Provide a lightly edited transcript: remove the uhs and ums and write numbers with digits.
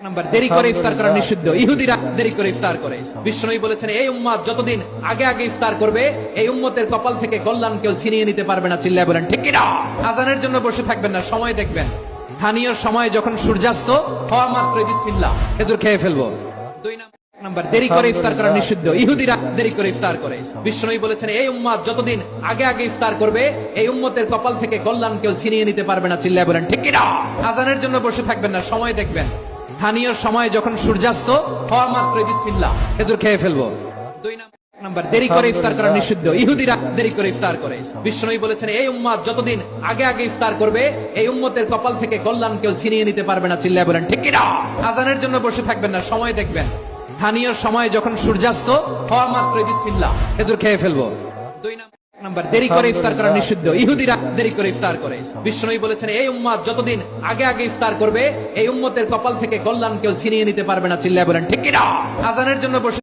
Number দেরি করে ইফতার করা নিষিদ্ধ। ইহুদিরা দেরি করে ইফতার করে। বিশ্বনবী বলেছেন এই উম্মত যতদিন আগে আগে ইফতার করবে এই উম্মতের কপাল থেকে কল্যাণ কেউ ছিনিয়ে নিতে পারবে না। চিল্লায় বলেন ঠিক কিনা? আজানের জন্য বসে থাকবেন না, সময় দেখবেন। স্থানীয় সময় যখন সূর্যাস্ত হওয়া মাত্রই বিসমিল্লাহ খেজুর খেয়ে ফেলবো। দুই নাম্বার দেরি করে ইফতার করা নিষিদ্ধ। ইহুদিরা দেরি করে ইফতার করে। বিশ্বনবী বলেছেন এই উম্মত যতদিন আগে আগে ইফতার করবে এই উম্মতের কপাল থেকে কল্যাণ কেউ ছিনিয়ে নিতে পারবে না। চিল্লায় বলেন ঠিক কিনা? আজানের জন্য বসে থাকবেন না, সময় দেখবেন। স্থানীয় সময় যখন সূর্যাস্ত হওয়া মাত্রই বিসমিল্লাহ খেজুর খেয়ে ফেলবো। দুই নাম্বার দেরি করে ইফতার করা নিষিদ্ধ। ইহুদিরা দেরি করে ইফতার করে। বিশ্বনবী বলেছেন এই উম্মত যতদিন আগে আগে ইফতার করবে এই উম্মতের কপাল থেকে কল্যাণ কেউ ছিনিয়ে নিতে পারবে না। চিল্লায় বলেন ঠিক কিনা? আজানের জন্য বসে থাকবেন না, সময় দেখবেন। স্থানীয় সময় যখন সূর্যাস্ত হওয়া মাত্রই বিসমিল্লাহ খেজুর খেয়ে ফেলবো। দুই নাম্বার দেরি করে ইফতার করা নিষিদ্ধ। ইহুদিরা দেরি করে ইফতার করে। বিশ্বনবী বলেছেন এই উম্মত যতদিন আগে আগে ইফতার করবে এই উম্মতের কপাল থেকে কল্যাণ কেউ ছিনিয়ে নিতে পারবে না। চিল্লায় বলেন ঠিক কিনা? আজানের জন্য বসে